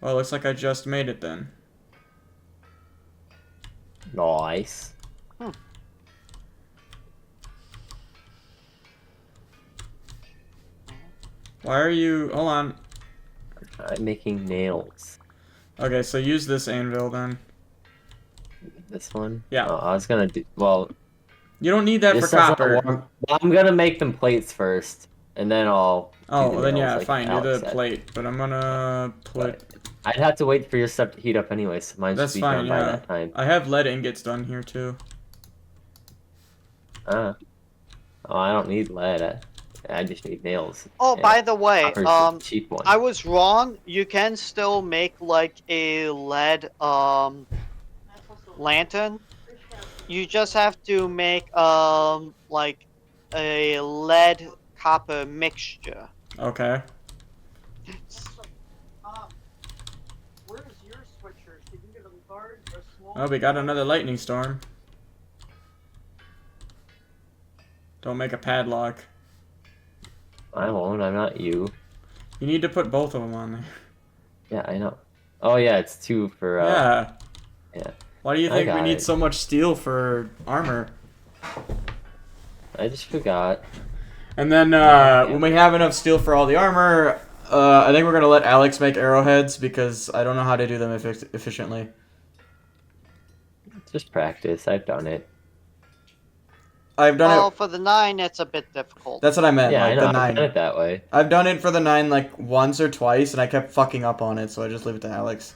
Well, it looks like I just made it then. Nice. Why are you... Hold on. I'm making nails. Okay, so use this anvil then. This one? Yeah. Oh, I was gonna do... Well, You don't need that for this doesn't copper. warm... Well, I'm gonna make them plates first, and then I'll do Oh, the well then nails yeah, like fine, do Alex the said. plate. But I'm gonna put... But I'd have to wait for your stuff to heat up anyway, so mine should That's be fine, done by yeah. that time. I have lead ingots done here too. Oh, I don't need lead. I just need nails. Oh, And by the way, copper's the cheap one. I was wrong. You can still make like a lead lantern. You just have to make like a lead copper mixture. Okay. Where's your switchers? Did you get them large or small? Oh, we got another lightning storm. Don't make a padlock. I won't. I'm not you. You need to put both of them on there. Yeah, I know. Oh yeah, it's 2 for. Yeah. Yeah. Why do you I think we got need it. so much steel for armor? I just forgot. And then when we have enough steel for all the armor, I think we're gonna let Alex make arrowheads because I don't know how to do them efficiently. Just practice. I've done it. I've done Well, it. for the 9, it's a bit difficult. That's what I meant. Yeah, like I know. the I've 9. done it that way. I've done it for the 9 like once or twice, and I kept fucking up on it, so I just leave it to Alex.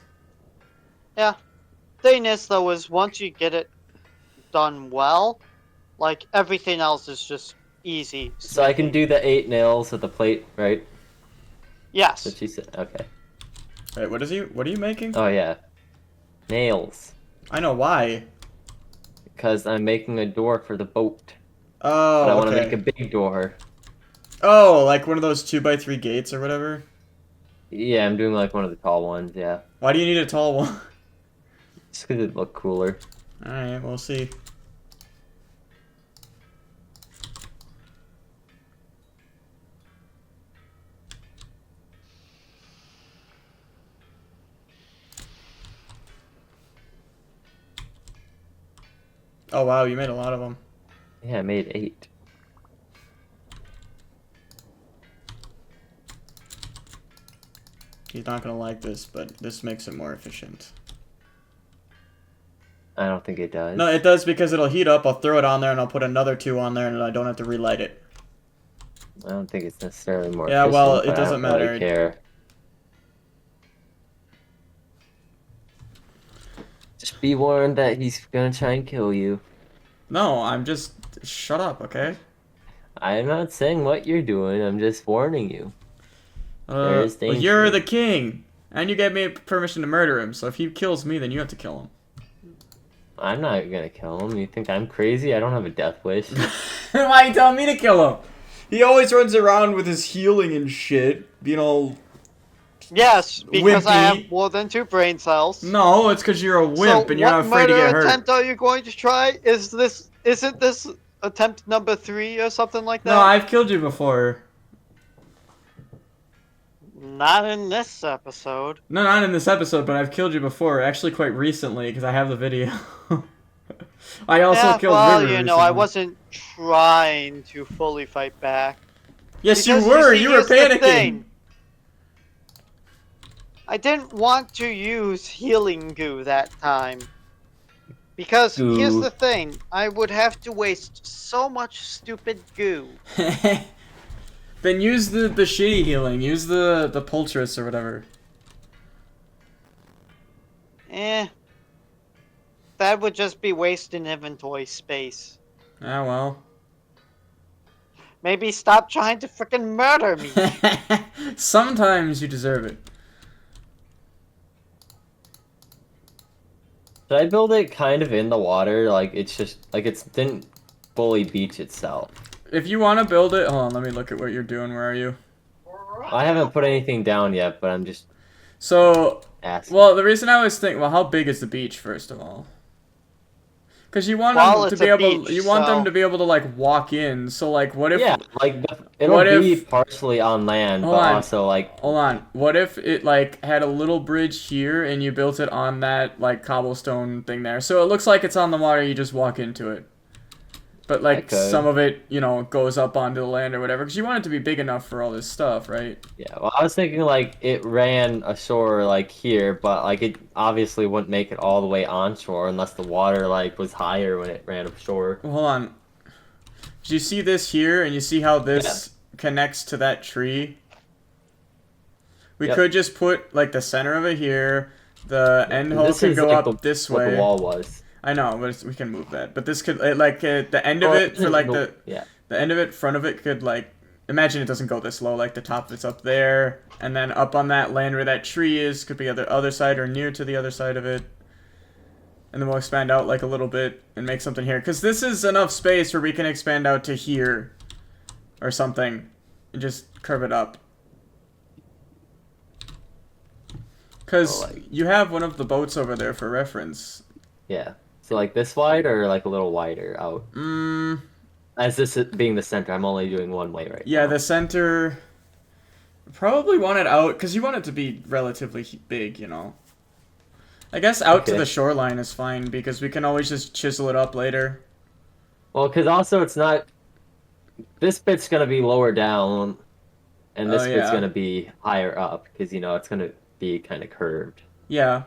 Yeah. Thing is, though, is once you get it done well, like everything else is just easy. So I can do the 8 nails with the plate, right? Yes. That's what she said. Okay. Wait, what are you making? Oh yeah, nails. I know why. Because I'm making a door for the boat. Oh, But I want to okay. make a big door. Oh, like one of those 2x3 gates or whatever? Yeah, I'm doing like one of the tall ones, yeah. Why do you need a tall one? Just because it look cooler. Alright, we'll see. Oh wow, you made a lot of them. Yeah, I made 8. He's not gonna like this, but this makes it more efficient. I don't think it does. No, it does because it'll heat up, I'll throw it on there, and I'll put another 2 on there, and I don't have to relight it. I don't think it's necessarily more Yeah, efficient, well, it but doesn't I don't matter. really care. Just be warned that he's gonna try and kill you. No, I'm just... Shut up, okay? I'm not saying what you're doing, I'm just warning you. There is Well, danger. you're the king! And you gave me permission to murder him, so if he kills me, then you have to kill him. I'm not gonna kill him. You think I'm crazy? I don't have a death wish. Why are you telling me to kill him? He always runs around with his healing and shit, being all... Yes, because I Wimpy. have more than 2 brain cells. No, it's because you're a wimp So and you're not what afraid to get murder hurt. attempt are you going to try? Isn't this attempt number 3 or something like that? No, I've killed you before. Not in this episode. No, not in this episode, but I've killed you before. Actually, quite recently, because I have the video. I also Yeah, killed well, River you know, I recently. wasn't trying to fully fight back. Yes, Because you were. see, You were here's the panicking. thing. I didn't want to use healing goo that time. Because here's Goo. the thing, I would have to waste so much stupid goo. Then use the shitty healing. Use the Pultrus or whatever. That would just be wasting inventory space. Ah, well. Maybe stop trying to frickin' murder me. Sometimes you deserve it. Should I build it kind of in the water? Like it's just like it didn't fully beach itself. If you want to build it... Hold on, let me look at what you're doing. Where are you? I haven't put anything down yet, but I'm just So... asking. Well, the reason I was thinking... Well, how big is the beach, first of all? Because you want Well, them to it's be a able, beach, you want them so- to be able to like walk in. So like, what if? Yeah, like it'll what be if- partially on land, Hold but on. also like. Hold on. What if it like had a little bridge here and you built it on that like cobblestone thing there? So it looks like it's on the water. You just walk into it. But like some of it, you know, goes up onto the land or whatever. Because you want it to be big enough for all this stuff, right? Yeah, well, I was thinking like it ran ashore like here, but like it obviously wouldn't make it all the way onshore unless the water like was higher when it ran ashore. Well, hold on. Do you see this here, and you see how this connects to that tree? We could just put like the center of it here. The end hole could go like up this way. What the wall was. I know, but we can move that. But this could like the end of it for like the end of it, front of it could like imagine it doesn't go this low. Like the top of it's up there, and then up on that land where that tree is could be other side or near to the other side of it. And then we'll expand out like a little bit and make something here. Because this is enough space where we can expand out to here. Or something. And just curve it up. Because you have one of the boats over there for reference. Yeah. So like this wide or like a little wider out? As this being the center, I'm only doing one way right now. Yeah, the center... Probably want it out, because you want it to be relatively big, you know. I guess out to the shoreline is fine, because we can always just chisel it up later. Well, because also it's not... This bit's going to be lower down, and this bit's going to be higher up, because, you know, it's going to be kind of curved. Yeah.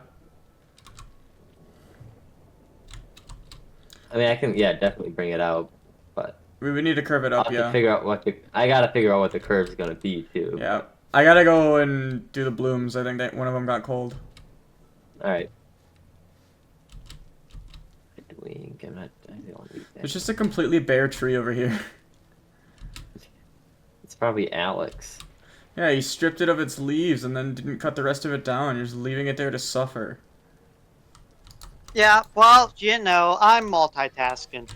I mean, I can, definitely bring it out, but... We would need to curve it up, I gotta figure out what the curve's going to be, too. Yeah. I gotta go and do the blooms. I think that one of them got cold. Alright. There's just a completely bare tree over here. It's probably Alex. Yeah, he stripped it of its leaves and then didn't cut the rest of it down. You're just leaving it there to suffer. Yeah, well, you know, I'm multitasking.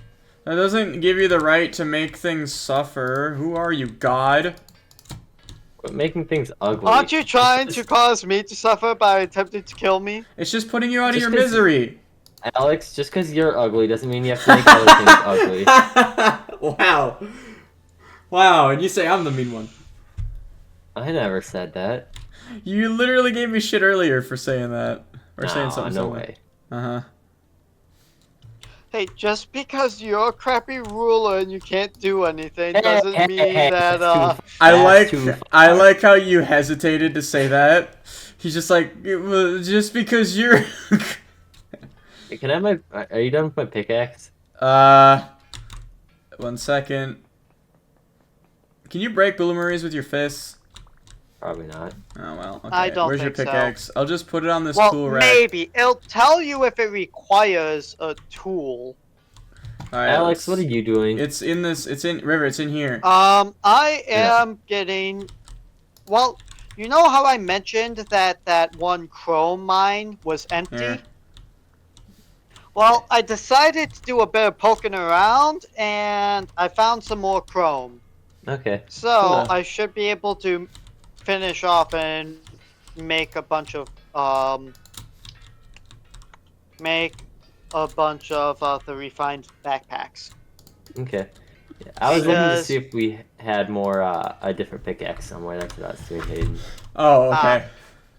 That doesn't give you the right to make things suffer. Who are you, God? Quit making things ugly. Aren't you trying to cause me to suffer by attempting to kill me? It's just putting you out of your misery. Alex, just because you're ugly doesn't mean you have to make other things ugly. Wow. Wow, and you say I'm the mean one. I never said that. You literally gave me shit earlier for saying that. Or saying something no similar. way. Uh-huh. Hey, just because you're a crappy ruler and you can't do anything doesn't mean that, I like how you hesitated to say that. He's just like, just because you're... Hey, can I have my... Are you done with my pickaxe? 1 second. Can you break bloomeries with your fists? Probably not. Oh, well, okay. I don't Where's your think so. pickaxe? I'll just put it on this well, tool rack. maybe. It'll tell you if it requires a tool. Alright, Alex, what are you doing? It's in this, River, it's in here. I am getting... Well, you know how I mentioned that one chrome mine was empty? Yeah. Well, I decided to do a bit of poking around, and I found some more chrome. Okay. So, I should be able to finish off and make a bunch of, the refined backpacks. Okay. Yeah, I was looking to see if we had more, a different pickaxe somewhere. That's what I was doing, Hayden. Oh, okay.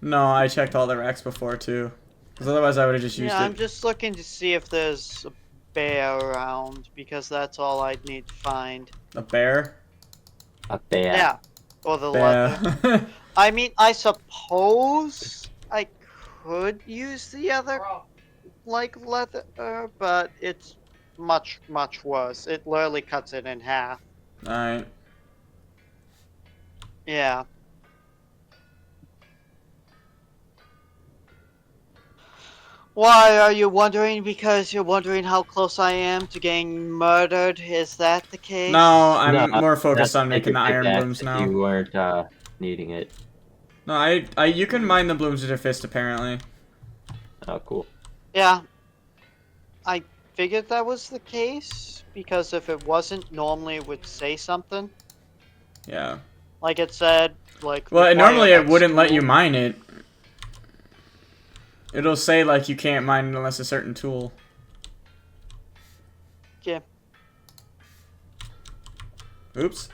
No, I checked all the racks before, too. Because otherwise I would have just used it. Yeah, I'm just looking to see if there's a bear around, because that's all I'd need to find. A bear? A bear. Yeah. Or the leather. I mean, I suppose I could use the other, like, leather, but it's much, much worse. It literally cuts it in half. Alright. Yeah. Why are you wondering? Because you're wondering how close I am to getting murdered? Is that the case? No, I'm more focused on making the iron blooms now. You weren't needing it. No, you can mine the blooms with your fist, apparently. Oh, cool. Yeah. I figured that was the case, because if it wasn't, normally it would say something. Yeah. Like it said, like... Well, normally it wouldn't let you tool. mine it. It'll say, like, you can't mine unless a certain tool. Yeah. Oops.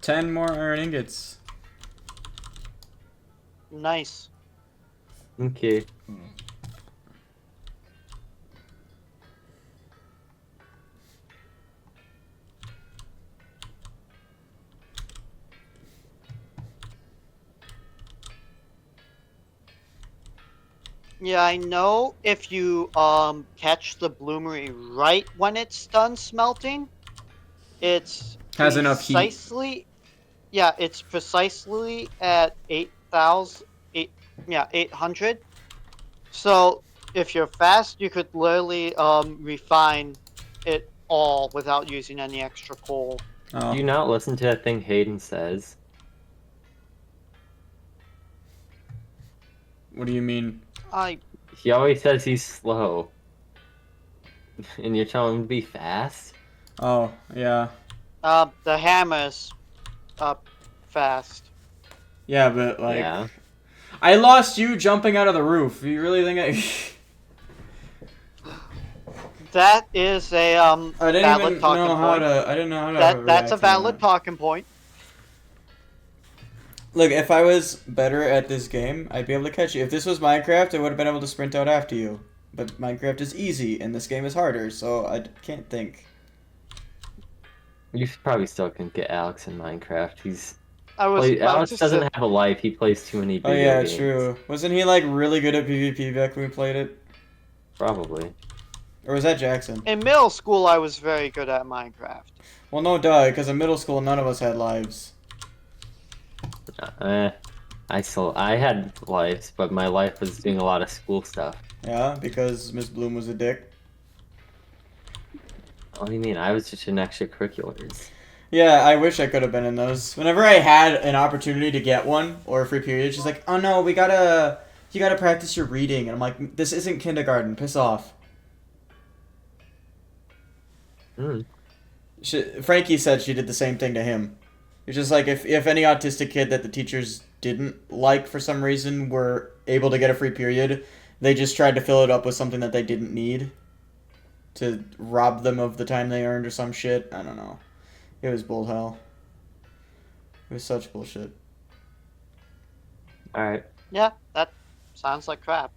Ten more iron ingots. Nice. Okay. Yeah, I know if you catch the bloomery right when it's done smelting, it's Has enough heat. precisely it's precisely at 8,000 800. So if you're fast, you could literally refine it all without using any extra coal. Oh. Do you not listen to that thing Hayden says? What do you mean? He always says he's slow. And you're telling him to be fast? Oh, yeah. The hammer's up fast. Yeah, but like, Yeah. I lost you jumping out of the roof. You really think That is a I didn't valid even talking know how point. to. I didn't know how to. That's a react to valid that. talking point. Look, if I was better at this game, I'd be able to catch you. If this was Minecraft, I would have been able to sprint out after you. But Minecraft is easy, and this game is harder, so I can't think. You probably still can get Alex in Minecraft. Alex Alex doesn't have a life. He plays too many video games. Oh yeah, true. Wasn't he like really good at PvP back when we played it? Probably. Or was that Jackson? In middle school, I was very good at Minecraft. Well, no duh, because in middle school, none of us had lives. I had lives, but my life was doing a lot of school stuff. Yeah, because Miss Bloom was a dick. What do you mean? I was just in extracurriculars. Yeah, I wish I could have been in those. Whenever I had an opportunity to get one or a free period, she's like, "Oh no, you gotta practice your reading," and I'm like, "This isn't kindergarten. Piss off." Hmm. Frankie said she did the same thing to him. It's just like if any autistic kid that the teachers didn't like for some reason were able to get a free period, they just tried to fill it up with something that they didn't need to rob them of the time they earned or some shit. I don't know. It was bull hell. It was such bullshit. Alright. Yeah, that sounds like crap.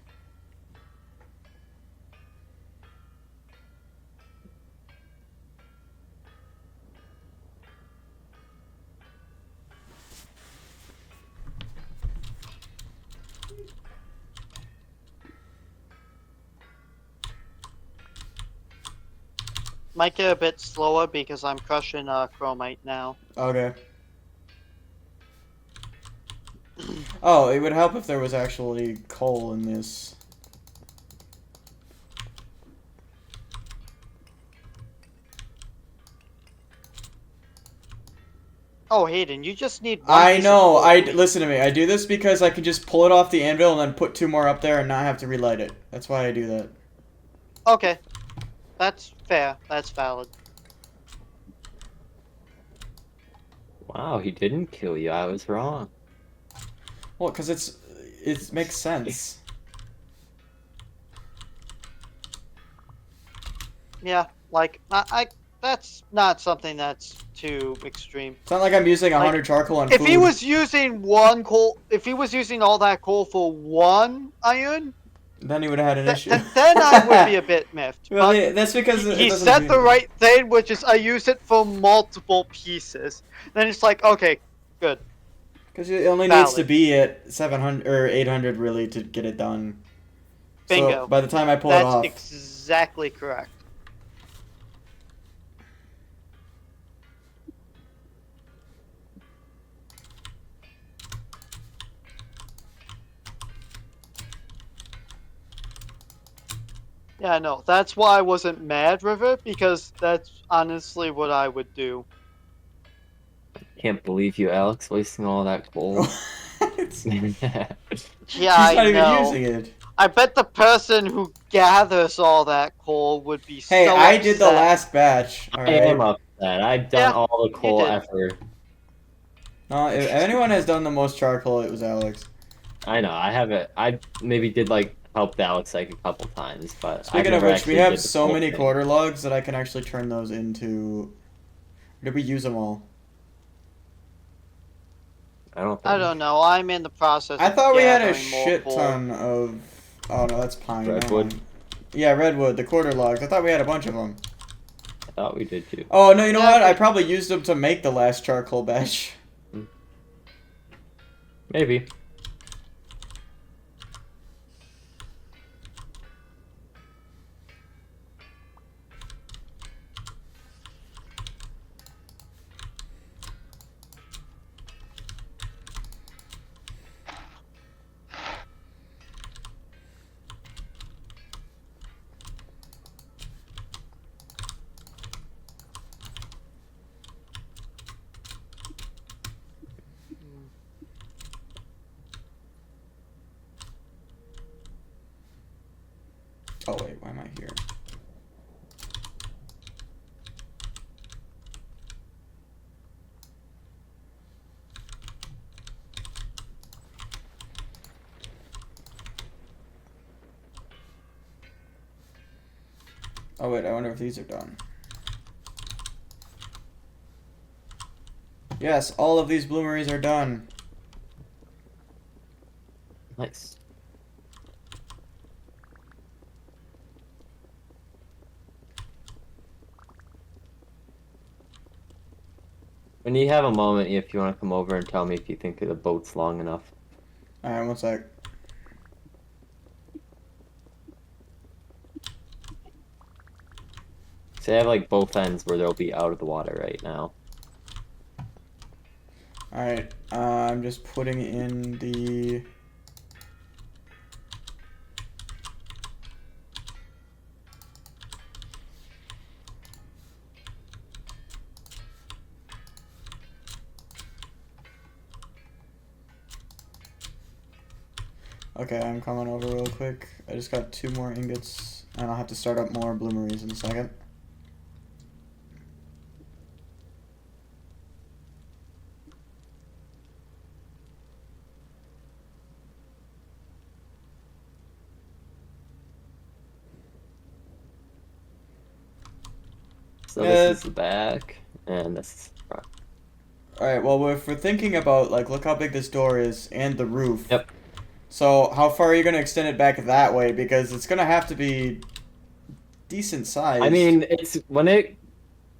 Might get a bit slower because I'm crushing chromite now. Okay. Oh, it would help if there was actually coal in this. Oh, Hayden, you just need one I piece know. of coal. Listen to me. I do this because I can just pull it off the anvil and then put 2 more up there and not have to relight it. That's why I do that. Okay. That's fair. That's valid. Wow, he didn't kill you. I was wrong. Well, because it makes sense. Yeah, like that's not something that's too extreme. It's not like I'm using 100 charcoal on If food. he was using if he was using all that coal for 1 iron, then he would have had an issue. then I would be a bit miffed. Well, But that's because he said the right thing, which is I use it for multiple pieces. Then it's like, okay, good. Because it only needs to be at 700 or 800 really to get it done. Bingo. So by the time I pull it off, that's exactly correct. Yeah, no, that's why I wasn't mad with it, because that's honestly what I would do. Can't believe you, Alex, wasting all that coal. She's Yeah, I not know. even using it. I bet the person who gathers all that coal would be Hey, so I upset. did the last batch. I am upset. I've done all the coal did. effort. No, if anyone has done the most charcoal, it was Alex. I know. I haven't. I maybe did like helped Alex like a couple times, but Speaking I've of never which, we actually have did the so full many thing. quarter logs that I can actually turn those into. Or did we use them all? I don't know. I'm in the process. I thought we had a gathering more shit coal. ton of. Oh no, that's pine. Redwood. Yeah, redwood, the quarter logs. I thought we had a bunch of them. I thought we did too. Oh no, you know what? I probably used them to make the last charcoal batch. Maybe. Oh wait, why am I here? Oh wait, I wonder if these are done. Yes, all of these bloomeries are done. Nice. When you have a moment, if you want to come over and tell me if you think the boat's long enough. Alright, one sec. So I have like both ends where they'll be out of the water right now. Alright, I'm just putting in the... Okay, I'm coming over real quick. I just got 2 more ingots, and I'll have to start up more bloomeries in a second. So this is the back, and this is the front. Alright, well, if we're thinking about, like, look how big this door is, and the roof. Yep. So, how far are you going to extend it back that way? Because it's going to have to be decent size. I mean, it's when it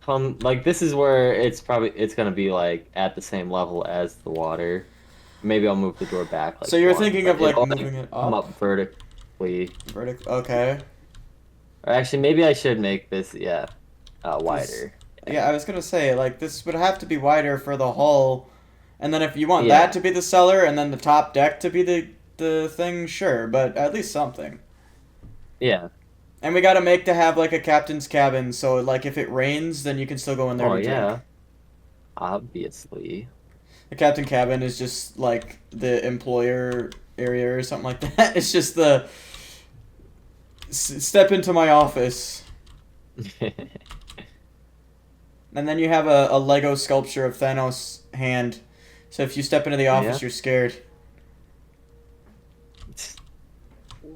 like this is where it's gonna be like at the same level as the water. Maybe I'll move the door back. Like so you're one, thinking of like it'll, moving it up? Come up vertically. Okay. Or actually, maybe I should make this wider. Yeah, I was gonna say like this would have to be wider for the hull, and then if you want that to be the cellar and then the top deck to be the thing, sure, but at least something. Yeah. And we gotta make to have like a captain's cabin, so like if it rains, then you can still go in there to drink. Obviously. The captain cabin is just like the employer area or something like that. It's just the step into my office. And then you have a Lego sculpture of Thanos' hand. So if you step into the office, you're scared.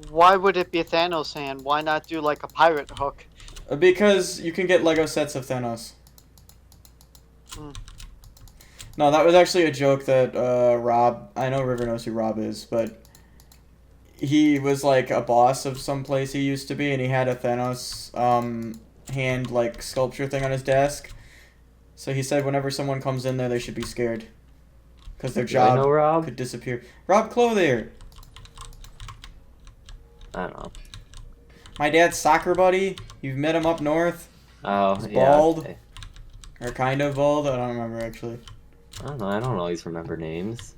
Why would it be a Thanos hand? Why not do like a pirate hook? Because you can get Lego sets of Thanos. No, that was actually a joke that Rob... I know River knows who Rob is, but... He was like a boss of some place he used to be, and he had a Thanos hand like sculpture thing on his desk. So he said whenever someone comes in there, they should be scared. Because their job could disappear. Rob Clothier! I don't know. My dad's soccer buddy. You've met him up north. Oh, he's bald. Okay. Or kind of bald. I don't remember, actually. I don't know. I don't always remember names.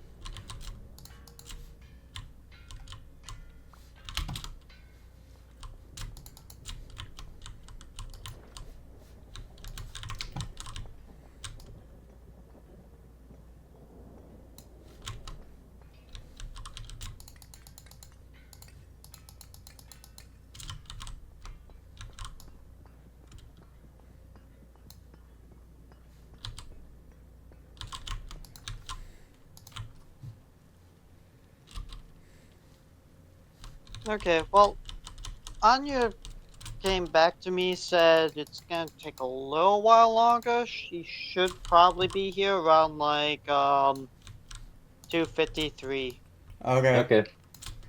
Okay, well, Anya came back to me, said it's gonna take a little while longer. She should probably be here around like 2:53. Okay. Okay.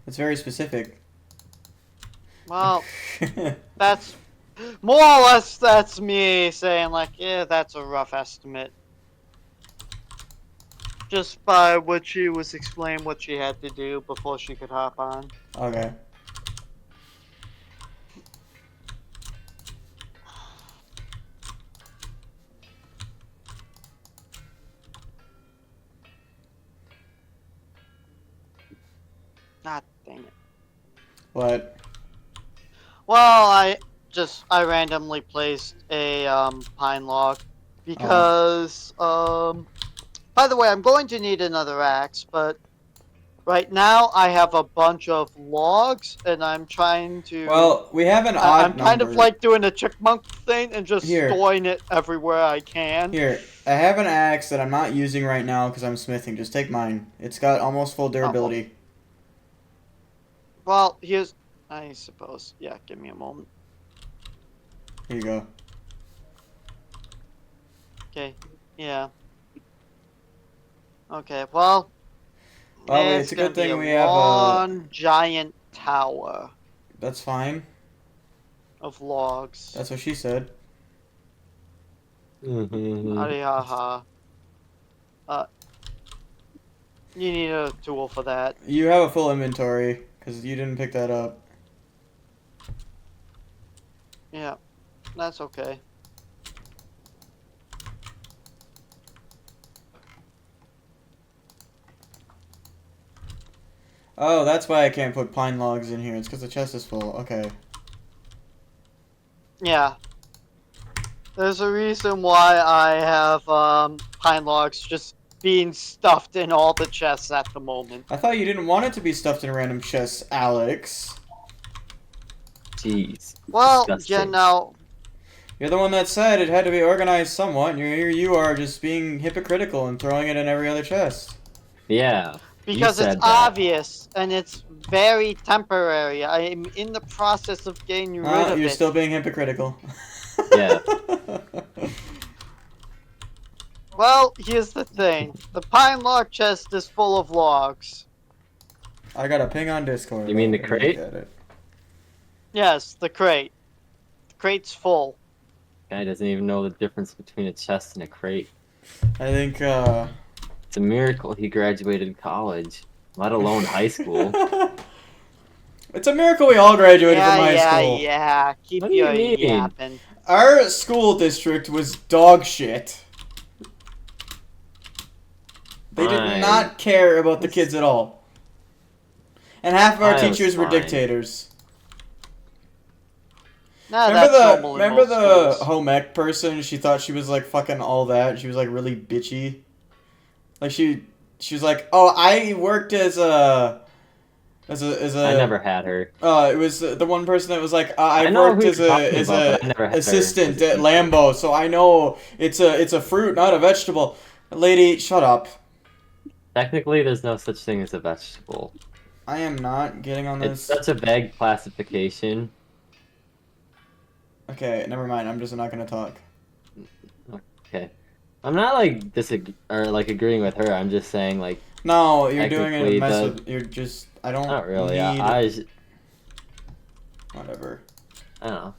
That's very specific. Well, that's more or less that's me saying like, yeah, that's a rough estimate. Just by what she was explaining what she had to do before she could hop on. Okay. Ah, dang it. What? Well, I randomly placed a pine log because by the way, I'm going to need another axe, but right now I have a bunch of logs and I'm trying to Well, we have an odd I'm kind of number. like doing a chipmunk thing and just Here. storing it everywhere I can. Here, I have an axe that I'm not using right now because I'm smithing. Just take mine. It's got almost full durability. Well, here's I suppose. Yeah, give me a moment. Here you go. Okay. Yeah. Okay. Well, It's a good thing we have one giant tower That's fine. of logs. That's what she said. Arihaha. You need a tool for that. You have a full inventory because you didn't pick that up. Yeah, that's okay. Oh, that's why I can't put pine logs in here. It's because the chest is full. Okay. Yeah. There's a reason why I have pine logs just being stuffed in all the chests at the moment. I thought you didn't want it to be stuffed in random chests, Alex. Jeez. Well, Disgusting. you know, You're the one that said it had to be organized somewhat, and here you are just being hypocritical and throwing it in every other chest. Yeah. because it's obvious and it's very temporary. I'm in the process of getting rid of it. You're still being hypocritical. Yeah. Well, here's the thing. The pine log chest is full of logs. I got a ping on Discord. You mean the crate? Yes, the crate. The crate's full. Guy doesn't even know the difference between a chest and a crate. I think, It's a miracle he graduated college, let alone high school. It's a miracle we all graduated from high school. Yeah. Keep What do you your mean? yapping. Our school district was dog shit. They did Fine. not care about the kids at all. And half of our I was teachers were fine. dictators. No, Remember the home ec person? She thought she was like fucking all that. She was like really bitchy. Like she was like, "Oh, I worked as a." I never had her. It was the one person that was like, I know worked who as you're talking a about, but I never had her. assistant at Lambo, so I know it's a fruit, not a vegetable. Lady, shut up. Technically, there's no such thing as a vegetable. I am not getting on It's this. such a vague classification. Okay, never mind. I'm just not gonna talk. Okay. I'm not like agreeing with her. I'm just saying like No, you're doing it technically a mess with. You're just. I don't. not really. Need... Whatever. I don't know.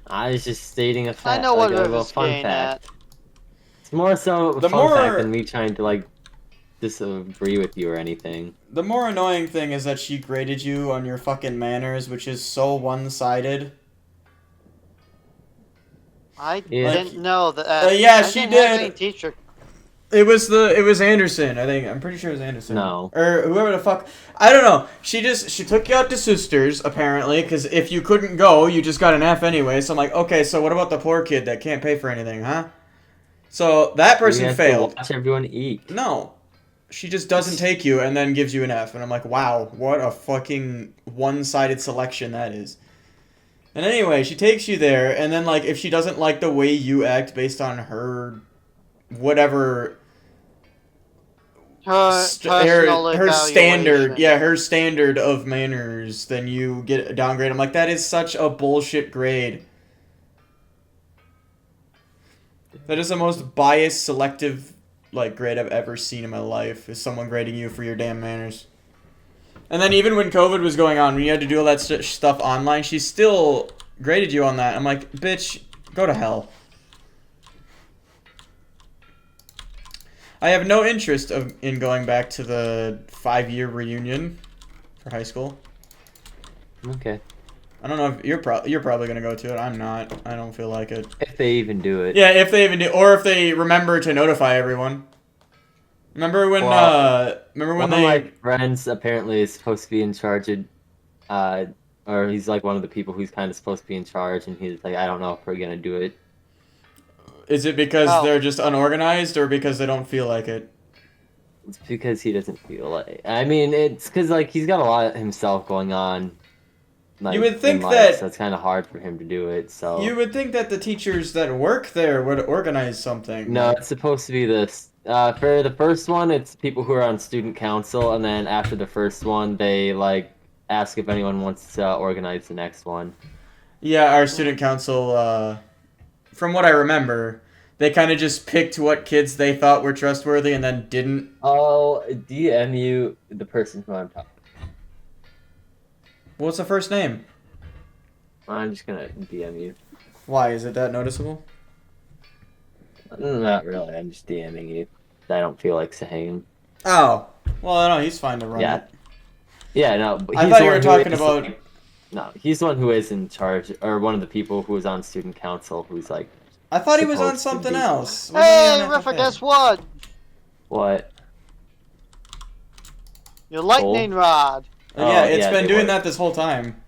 I was just stating a fact. I know what like, a River's fun getting fact. at. It's more so a The fun fact more- than me trying to like disagree with you or anything. The more annoying thing is that she graded you on your fucking manners, which is so one-sided. I Yeah. didn't know that. Yeah, I she didn't have did. any teacher. It was Anderson, I think. I'm pretty sure it was Anderson. No. Or whoever the fuck. I don't know. She took you out to Sisters, apparently, because if you couldn't go, you just got an F anyway. So I'm like, okay, so what about the poor kid that can't pay for anything, huh? So that person You have to failed. watch everyone eat. No. She just doesn't take you and then gives you an F. And I'm like, wow, what a fucking one-sided selection that is. And anyway, she takes you there, and then, like, if she doesn't like the way you act based on her whatever... her standard, yeah, her standard of manners, then you get a downgrade. I'm like, that is such a bullshit grade. That is the most biased, selective, like, grade I've ever seen in my life, is someone grading you for your damn manners. And then even when COVID was going on, when you had to do all that stuff online, she still graded you on that. I'm like, bitch, go to hell. I have no interest in going back to the 5-year reunion for high school. Okay. I don't know if you're probably gonna go to it. I'm not. I don't feel like it. If they even do it. Yeah, if they even do, or if they remember to notify everyone. Remember when? One of my friends apparently is supposed to be in charge of, or he's like one of the people who's kind of supposed to be in charge, and he's like, I don't know if we're gonna do it. Is it because they're just unorganized, or because they don't feel like it? It's because he doesn't feel like. I mean, it's because like he's got a lot himself going on. Like, you would think so it's kind of hard for him to do it. So you would think that the teachers that work there would organize something. No, it's supposed to be this. For the first one, it's people who are on student council, and then after the first one, they like ask if anyone wants to organize the next one. Yeah, our student council. From what I remember, they kind of just picked what kids they thought were trustworthy and then didn't. Oh, DM you the person who I'm talking. What's the first name? I'm just gonna DM you. Why? Is it that noticeable? Not really. I'm just DMing you. I don't feel like saying. Oh. Well, no, he's fine to run it. Yeah, no. But I thought you were talking about... No, he's the one who is in charge, or one of the people who is on student council who's like... I thought he was on something else. Hey, Riffa, guess what? What? Your lightning rod. Yeah, it's been doing that this whole time.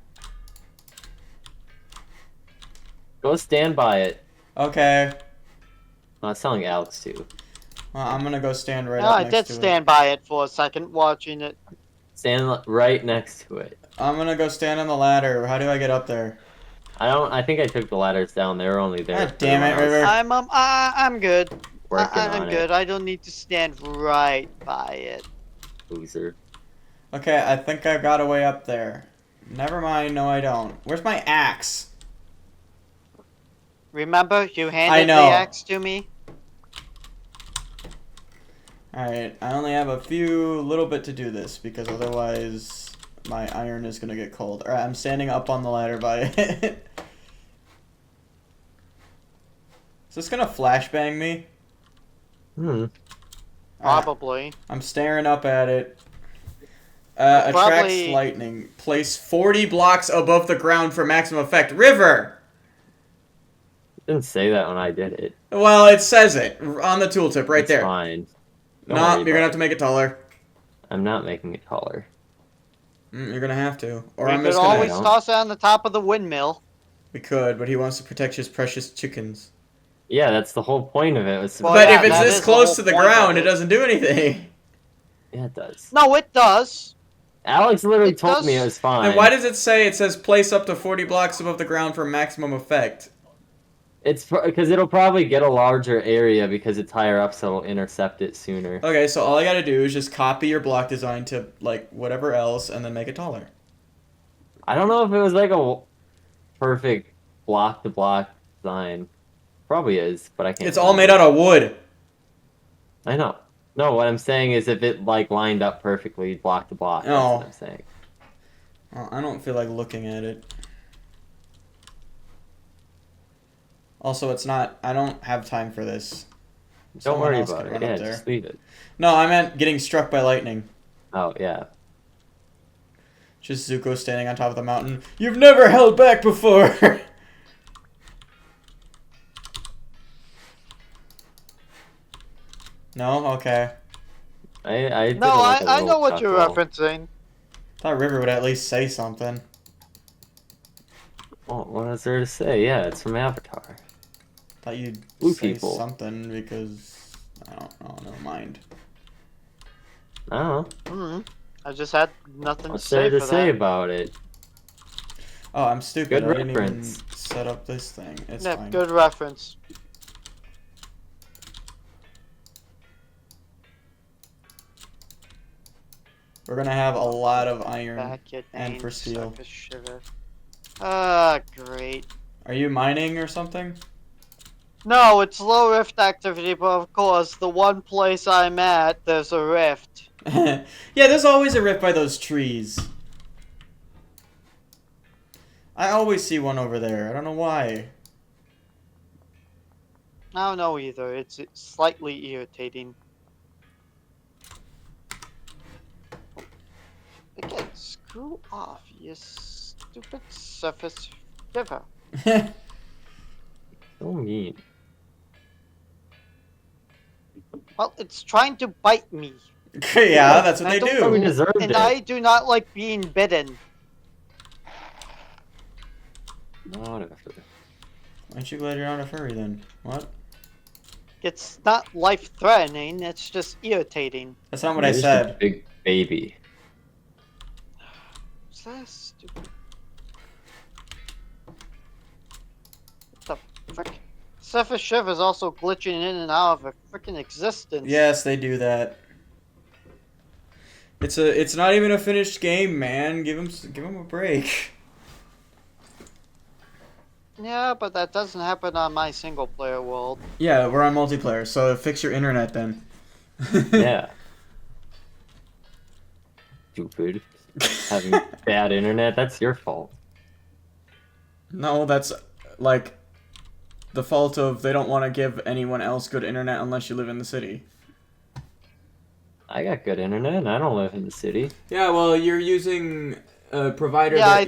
Go stand by it. Okay. Well, it's telling Alex too. Well, I'm gonna go stand right up next to it. I did stand by it for a second, watching it. Stand right next to it. I'm gonna go stand on the ladder. How do I get up there? I think I took the ladders down. They were only there. God damn it, River. I'm good. I'm good. It. I don't need to stand right by it. Loser. Okay, I think I got a way up there. Never mind. No, I don't. Where's my axe? Remember, you handed the axe to me? Alright, I only have a little bit to do this, because otherwise my iron is gonna get cold. Alright, I'm standing up on the ladder by it. Is this gonna flashbang me? Probably. I'm staring up at it. Attracts lightning. Place 40 blocks above the ground for maximum effect. River! It didn't say that when I did it. Well, it says it on the tooltip right there. Fine. No, you're gonna have to make it taller. I'm not making it taller. You're gonna have to. Or we could always toss it on the top of the windmill. We could, but he wants to protect his precious chickens. Yeah, that's the whole point of it. But if it's this close to the ground, it doesn't do anything. Yeah, it does. No, it does. Alex literally told me it was fine. And why does it say place up to 40 blocks above the ground for maximum effect? It's because it'll probably get a larger area because it's higher up, so it'll intercept it sooner. Okay, so all I gotta do is just copy your block design to, like, whatever else, and then make it taller. I don't know if it was, like, a perfect block-to-block design. Probably is, but I can't... It's all made out of wood. I know. No, what I'm saying is if it, like, lined up perfectly block-to-block, that's what I'm saying. Well, I don't feel like looking at it. Also, it's not... I don't have time for this. Don't worry about it. Yeah, just leave it. No, I meant getting struck by lightning. Oh, yeah. Just Zuko standing on top of the mountain. You've never held back before! No? Okay. I know what you're referencing. Thought River would at least say something. Well, what is there to say? Yeah, it's from Avatar. Thought you'd say something because I don't know. Never mind. I don't know. I just had nothing to What's say there to say about it? Oh, I'm stupid. Good I didn't even reference. set up this thing. It's fine. Good reference. We're gonna have a lot of iron Back your and name, for steel. sucker shiver. Ah, great. Are you mining or something? No, it's low rift activity, but of course, the one place I'm at, there's a rift. Yeah, there's always a rift by those trees. I always see one over there. I don't know why. I don't know either. It's slightly irritating. Again, screw off, you stupid surface shiver. So mean. Well, it's trying to bite me. Yeah, that's what they We do. deserved And it. I do not like being bitten. Whatever. Aren't you glad you're not a furry then? What? It's not life-threatening, it's just irritating. That's not what I You're just a said. big baby. Is that stupid? What the frick? Surface shiver is also glitching in and out of a freaking existence. Yes, they do that. It's not even a finished game, man. Give him a break. Yeah, but that doesn't happen on my single-player world. Yeah, we're on multiplayer, so fix your internet then. Yeah. Stupid. Having bad internet, that's your fault. No, that's like the fault of they don't want to give anyone else good internet unless you live in the city. I got good internet and I don't live in the city. Yeah, well, you're using a provider Yeah, that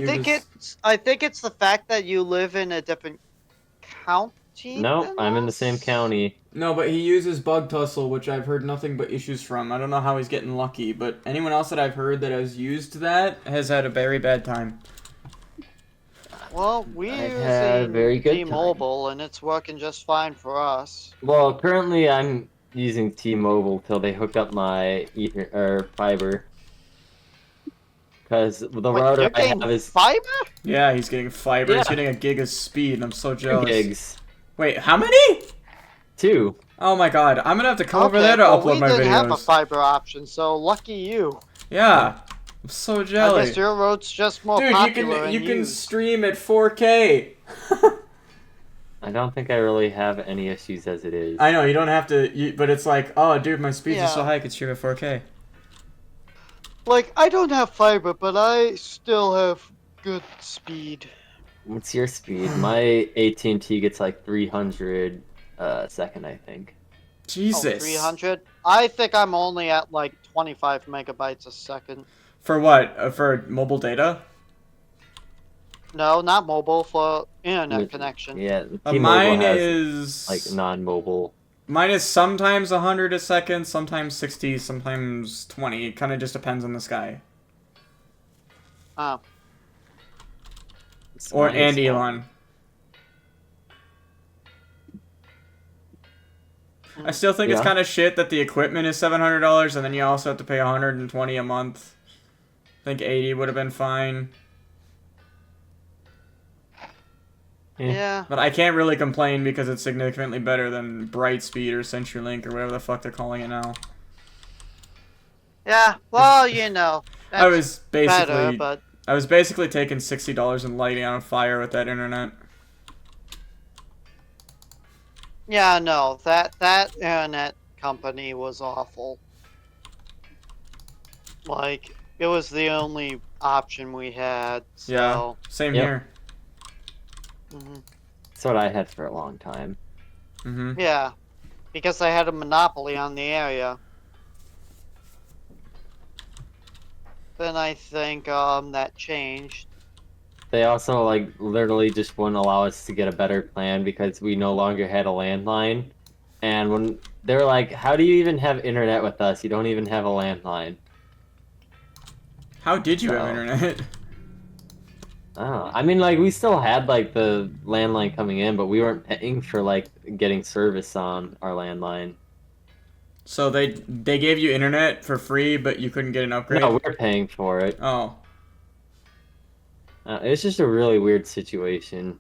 I think it's the fact that you live in a different county. No, than I'm in the us? same county. No, but he uses bug tussle, which I've heard nothing but issues from. I don't know how he's getting lucky, but anyone else that I've heard that has used that has had a very bad time. Well, we're I've had a very using good T-Mobile, and it's working just fine for us. Well, currently I'm using T-Mobile till they hook up my fiber. Because the Wait, router you're I getting have is fiber? Yeah, he's getting fiber. He's Yeah. getting a gig of speed, and I'm so 2 jealous. gigs. Wait, how many? 2. Oh my god, I'm gonna have to come over Okay, there to well, upload my we didn't have a videos. fiber option, so lucky you. Yeah, I'm so I jealous. guess your road's just more Dude, popular you and can used. stream at 4K. I don't think I really have any issues as it is. I know you don't have to, but it's like, oh, dude, my speeds are so Yeah. high, I can stream at 4K. Like, I don't have fiber, but I still have good speed. What's your speed? My AT&T gets like 300 a second, I think. Jesus. Oh, 300? I think I'm only at like 25 megabytes a second. For what? For mobile data? No, not mobile, for internet connection. Yeah, T-Mobile Mine has is like non-mobile. Mine is sometimes 100 a second, sometimes 60, sometimes 20. It kind of just depends on the sky. Oh. Or Mine and is Elon. I still think it's Yeah. kind of shit that the equipment is $700 and then you also have to pay $120 a month. I think 80 would have been fine. Yeah. But I can't really complain because it's significantly better than Brightspeed or CenturyLink or whatever the fuck they're calling it now. Yeah, well, you know. I was basically better, but I was basically taking $60 and lighting on fire with that internet. yeah, no, that internet company was awful. Like, it was the only option we had. So, Yeah, same Yep. here. That's what I had for a long time. Mm-hmm. Yeah, because they had a monopoly on the area. Then I think that changed. They also like literally just wouldn't allow us to get a better plan because we no longer had a landline. And when they were like, "How do you even have internet with us? You don't even have a landline." How did you have So- internet? Oh, I mean, like we still had like the landline coming in, but we weren't paying for like getting service on our landline. So they gave you internet for free, but you couldn't get an upgrade? No, we're paying for it. Oh. It's just a really weird situation.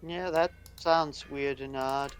Yeah, that sounds weird and odd.